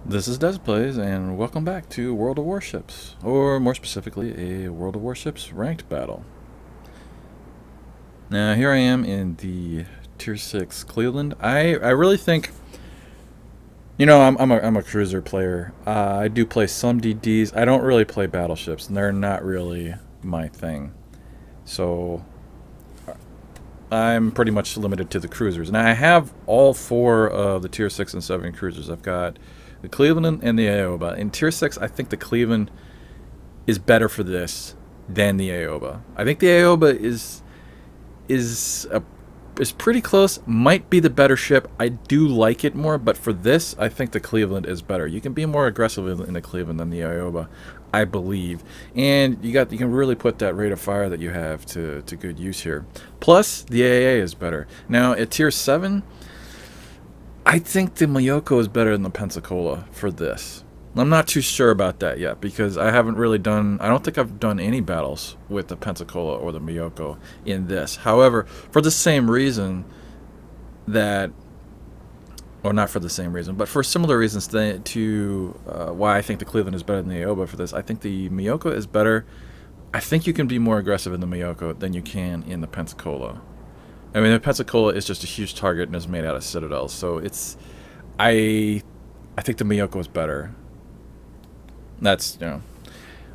This is Des Plays, and welcome back to World of Warships, or more specifically, a World of Warships ranked battle. Now, here I am in the Tier 6 Cleveland. I really think, I'm a cruiser player. I do play some DDs. I don't really play battleships, and they're not really my thing. So, I'm pretty much limited to the cruisers. Now, I have all four of the Tier 6 and 7 cruisers. I've got the Cleveland and the Aoba. In Tier 6, I think the Cleveland is better for this than the Aoba. I think the Aoba is pretty close. Might be the better ship. I do like it more, but for this, I think the Cleveland is better. You can be more aggressive in the Cleveland than the Aoba, I believe. And you can really put that rate of fire that you have to good use here. Plus, the AA is better. Now, at Tier 7, I think the Miyoko is better than the Pensacola for this. I'm not too sure about that yet because I haven't really done, I don't think I've done any battles with the Pensacola or the Miyoko in this. However, for the same reason that, or not for the same reason, but for similar reasons to why I think the Cleveland is better than the Aoba for this, I think the Miyoko is better. I think you can be more aggressive in the Miyoko than you can in the Pensacola. I mean, the Pensacola is just a huge target and is made out of citadels, so it's, I think the Miyoko is better. That's, well,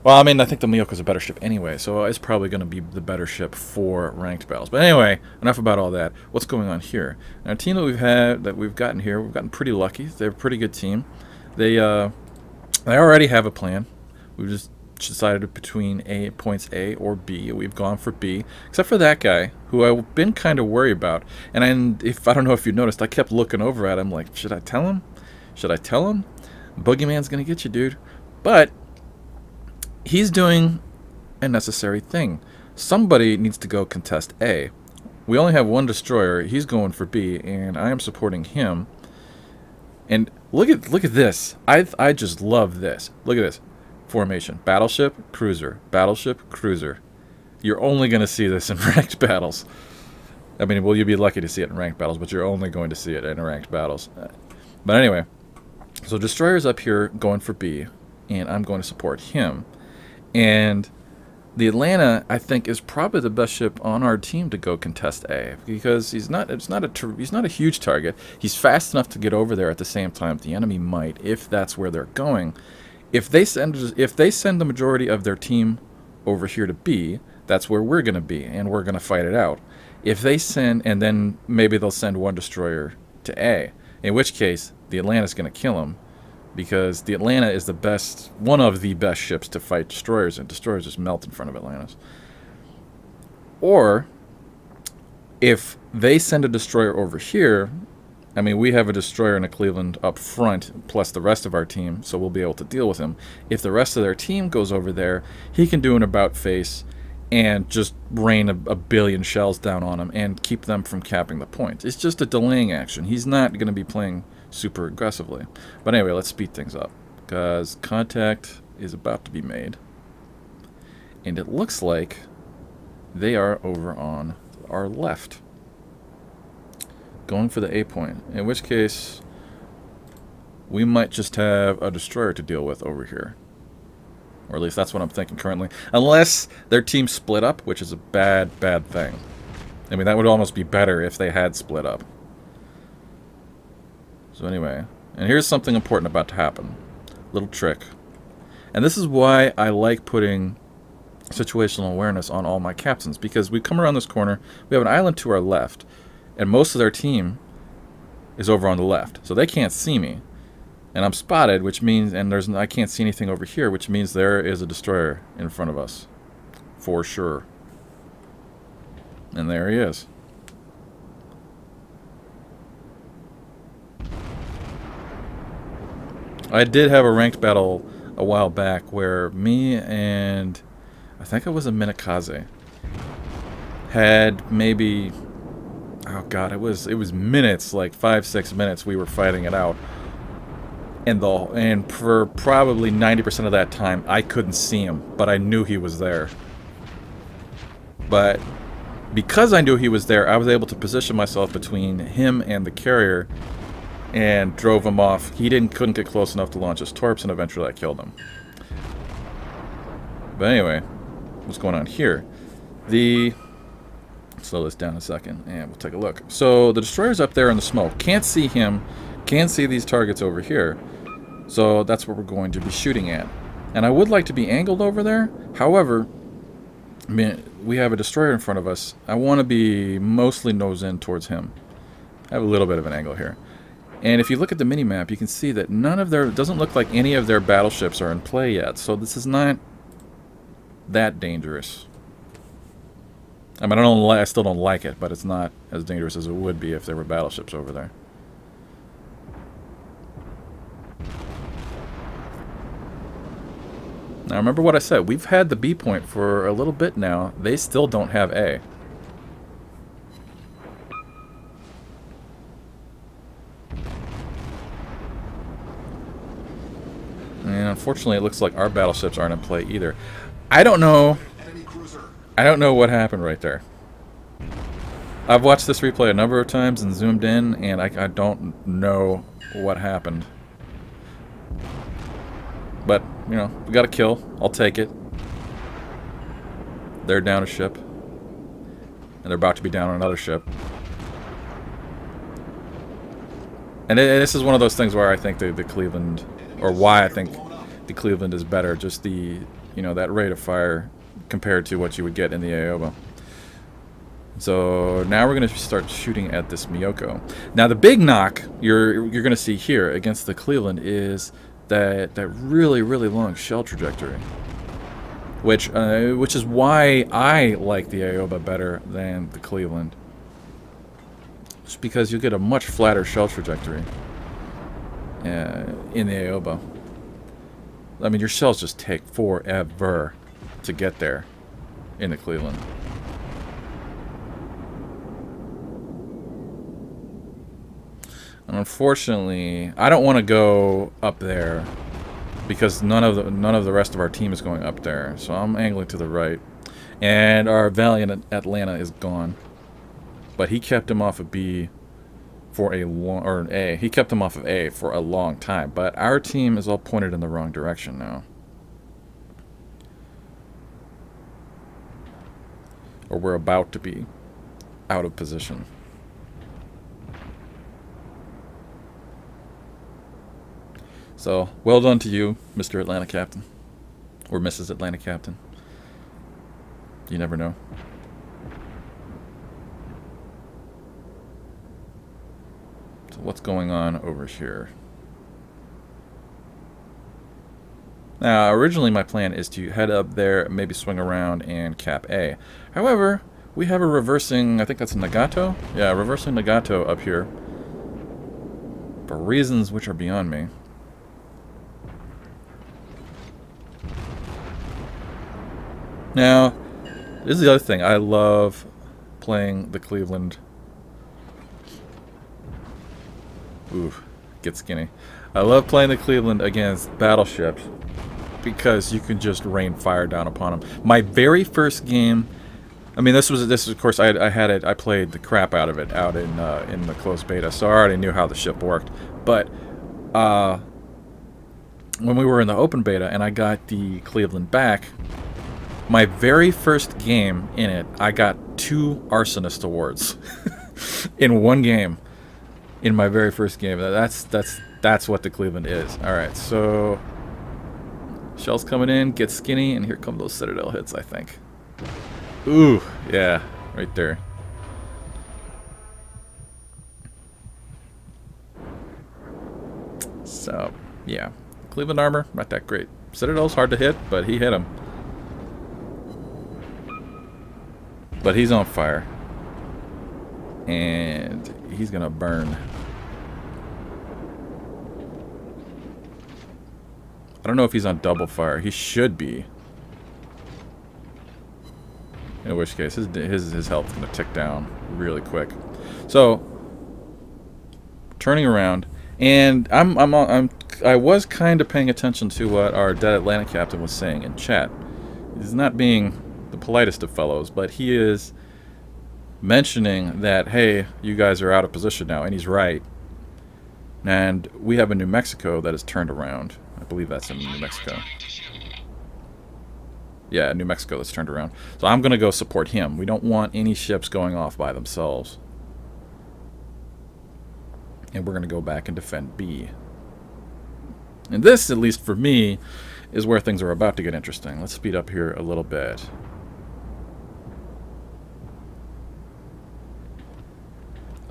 I mean, I think the Miyoko is a better ship anyway, so it's probably going to be the better ship for ranked battles. But anyway, enough about all that. What's going on here? Now, the team that we've gotten here, we've gotten pretty lucky. They're a pretty good team. They already have a plan. We've just decided between points A or B. We've gone for B, except for that guy who I've been kind of worried about. And I don't know if you noticed, I kept looking over at him like, should I tell him? Should I tell him? Boogeyman's gonna get you, dude. But he's doing a necessary thing. Somebody needs to go contest A. We only have one destroyer. He's going for B, and I am supporting him. And look at this. I just love this. Look at this. Formation: battleship, cruiser, battleship, cruiser. You're only going to see this in ranked battles. I mean, well, you'll be lucky to see it in ranked battles, but you're only going to see it in ranked battles. But anyway, so destroyer's up here going for B, and I'm going to support him. And the Atlanta, I think, is probably the best ship on our team to go contest A because he's not a huge target. He's fast enough to get over there at the same time the enemy might, if that's where they're going. If they send the majority of their team over here to B, that's where we're going to be, and we're going to fight it out. If they send, and then maybe they'll send one destroyer to A, in which case the Atlanta's going to kill him, because the Atlanta is one of the best ships to fight destroyers, and destroyers just melt in front of Atlantas. Or if they send a destroyer over here, I mean, we have a destroyer and a Cleveland up front, plus the rest of our team, so we'll be able to deal with him. If the rest of their team goes over there, he can do an about face and just rain a billion shells down on them and keep them from capping the point. It's just a delaying action. He's not going to be playing super aggressively. But anyway, let's speed things up, because contact is about to be made. And it looks like they are over on our left, going for the A point, in which case we might just have a destroyer to deal with over here. Or at least that's what I'm thinking currently. Unless their team split up, which is a bad thing. I mean, that would almost be better if they had split up. So anyway, and here's something important about to happen. Little trick. And this is why I like putting situational awareness on all my captains, because we come around this corner, we have an island to our left, and most of their team is over on the left, so they can't see me. And I'm spotted, which means, and I can't see anything over here, which means there is a destroyer in front of us, for sure. And there he is. I did have a ranked battle a while back where me and, I think it was a Minakaze, had maybe, oh god, it was minutes, like 5-6 minutes we were fighting it out. And for probably 90% of that time, I couldn't see him, but I knew he was there. But because I knew he was there, I was able to position myself between him and the carrier and drove him off. He couldn't get close enough to launch his torps, and eventually I killed him. But anyway, what's going on here? Slow this down a second, and we'll take a look. So the destroyer's up there in the smoke. Can't see him. Can't see these targets over here. So that's what we're going to be shooting at. And I would like to be angled over there. However, I mean, we have a destroyer in front of us. I want to be mostly nose in towards him. I have a little bit of an angle here. And if you look at the mini-map, you can see that it doesn't look like any of their battleships are in play yet. So this is not that dangerous. I mean, I still don't like it, but it's not as dangerous as it would be if there were battleships over there. Now remember what I said, we've had the B point for a little bit now. They still don't have A. And unfortunately it looks like our battleships aren't in play either. I don't know what happened right there. I've watched this replay a number of times and zoomed in, and I don't know what happened. But, you know, we got a kill. I'll take it. They're down a ship. And they're about to be down on another ship. And this is one of those things where I think the Cleveland, or why I think the Cleveland is better. Just the, you know, that rate of fire compared to what you would get in the Aoba. So now we're going to start shooting at this Miyoko. Now the big knock you're going to see here against the Cleveland is that really long shell trajectory, which is why I like the Aoba better than the Cleveland. Just because you get a much flatter shell trajectory in the Aoba. I mean, your shells just take forever to get there in the Cleveland. And unfortunately, I don't want to go up there because none of the rest of our team is going up there. So I'm angling to the right, and our Valiant Atlanta is gone. But he kept him off of B for a long, or an A. He kept him off of A for a long time. But our team is all pointed in the wrong direction now. Or we're about to be out of position. So, well done to you, Mr. Atlanta Captain. Or Mrs. Atlanta Captain. You never know. So what's going on over here? Now, originally my plan is to head up there, maybe swing around and cap A. However, we have a reversing, I think that's a Nagato? Yeah, reversing Nagato up here. For reasons which are beyond me. Now, this is the other thing. I love playing the Cleveland. Ooh, get skinny. I love playing the Cleveland against battleships because you can just rain fire down upon them. My very first game, I mean, this is of course I played the crap out of it out in the closed beta, so I already knew how the ship worked. But when we were in the open beta and I got the Cleveland back, my very first game in it, I got 2 Arsonist awards in one game. In my very first game, that's what the Cleveland is. All right, so shells coming in, get skinny, and here come those Citadel hits. I think. Ooh, yeah, right there. So yeah, Cleveland armor not that great. Citadel's hard to hit, but he hit him. But he's on fire. And he's gonna burn. I don't know if he's on double fire. He should be. In which case, his health's gonna tick down really quick. So, turning around, and I was kind of paying attention to what our dead Atlanta captain was saying in chat. He's not being the politest of fellows, but he is mentioning that, hey, you guys are out of position now, and he's right. And we have a New Mexico that is turned around. I believe that's in New Mexico. Yeah, New Mexico that's turned around. So I'm going to go support him. We don't want any ships going off by themselves. And we're going to go back and defend B. And this, at least for me, is where things are about to get interesting. Let's speed up here a little bit.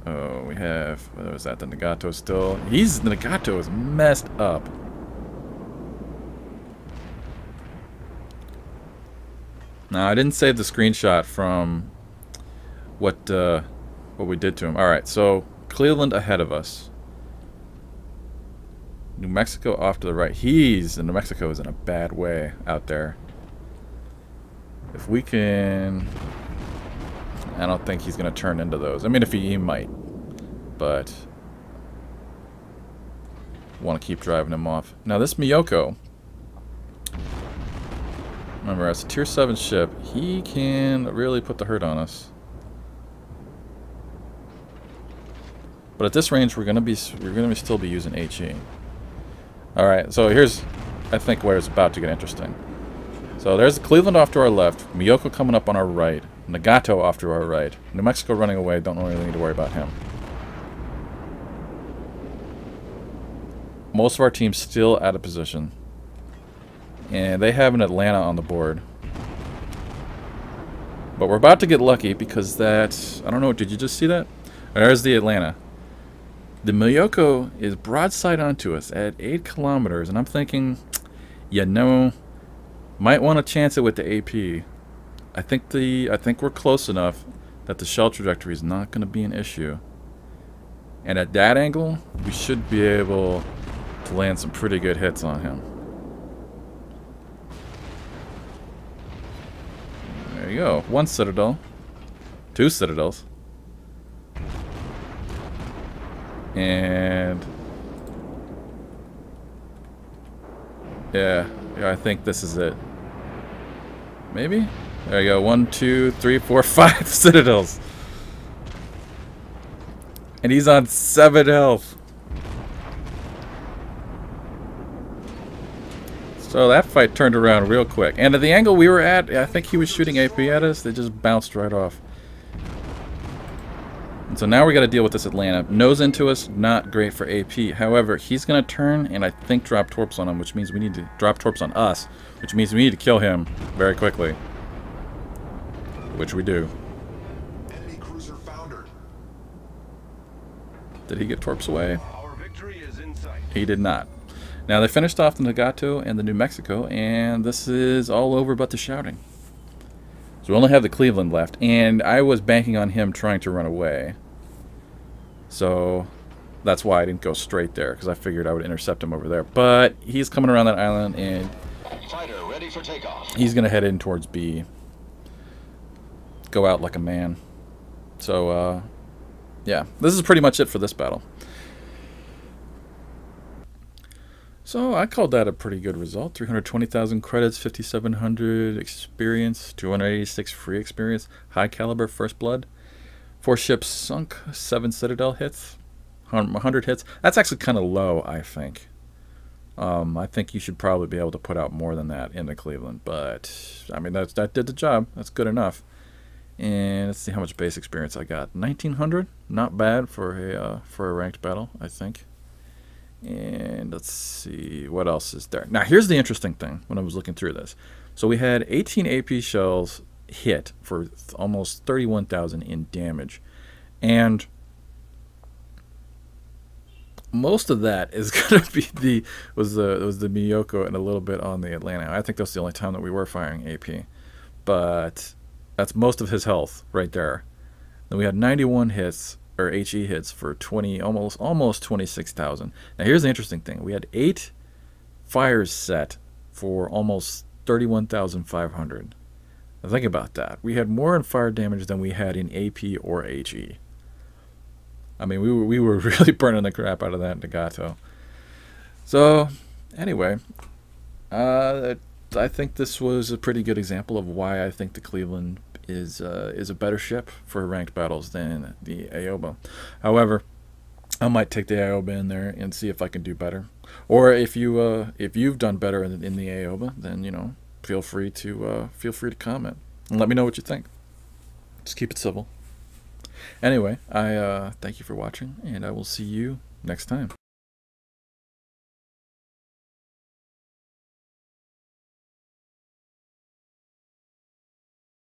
Oh, we have... What was that? The Nagato still... The Nagato is messed up. Now, I didn't save the screenshot from what we did to him. Alright, so Cleveland ahead of us. New Mexico off to the right. New Mexico is in a bad way out there. If we can... I don't think he's going to turn into those. I mean, if he might. But... want to keep driving him off. Now, this Miyoko... Remember, as a tier 7 ship, he can really put the hurt on us. But at this range, we're gonna still be using HE. All right, so here's, I think, where it's about to get interesting. So there's Cleveland off to our left, Miyoko coming up on our right, Nagato off to our right, New Mexico running away. Don't really need to worry about him. Most of our team's still out of position. And they have an Atlanta on the board. But we're about to get lucky because that... I don't know, did you just see that? There's the Atlanta. The Miyoko is broadside onto us at 8 kilometers. And I'm thinking, you know, might want to chance it with the AP. I think we're close enough that the shell trajectory is not going to be an issue. And at that angle, we should be able to land some pretty good hits on him. There you go. 1 citadel. 2 citadels. And... yeah, I think this is it. Maybe? There you go. 1, 2, 3, 4, 5 citadels. And he's on 7 health. So that fight turned around real quick. And at the angle we were at, I think he was shooting AP at us. They just bounced right off. And so now we got to deal with this Atlanta. Nose into us, not great for AP. However, he's going to turn and I think drop torps on him, which means we need to drop torps on us, which means we need to kill him very quickly. Which we do. Enemy cruiser foundered. Did he get torps away? Our victory is in sight. He did not. Now, they finished off the Nagato and the New Mexico, and this is all over but the shouting. So we only have the Cleveland left, and I was banking on him trying to run away. So that's why I didn't go straight there, because I figured I would intercept him over there. But he's coming around that island, and Fighter ready for takeoff. he's going to head in towards B. Go out like a man. So, yeah, this is pretty much it for this battle. So I called that a pretty good result. 320,000 credits, 5,700 experience, 286 free experience, high caliber first blood, 4 ships sunk, 7 citadel hits, 100 hits. That's actually kind of low, I think. I think you should probably be able to put out more than that into Cleveland, but I mean that did the job. That's good enough. And let's see how much base experience I got. 1,900, not bad for a ranked battle, I think. And let's see, what else is there? Now, here's the interesting thing when I was looking through this. So we had 18 AP shells hit for almost 31,000 in damage. And most of that is going to be was the Miyoko and a little bit on the Atlanta. I think that's the only time that we were firing AP. But that's most of his health right there. Then we had 91 hits. Or HE hits for almost 26,000. Now here's the interesting thing: we had 8 fires set for almost 31,500. Now think about that. We had more in fire damage than we had in AP or HE. I mean, we were really burning the crap out of that Nagato. So anyway, I think this was a pretty good example of why I think the Cleveland is a better ship for ranked battles than the Aoba. However, I might take the AOBA in there and see if I can do better. Or if you've done better in the AOBA, then feel free to comment and let me know what you think. Just keep it civil. Anyway, I thank you for watching, and I will see you next time.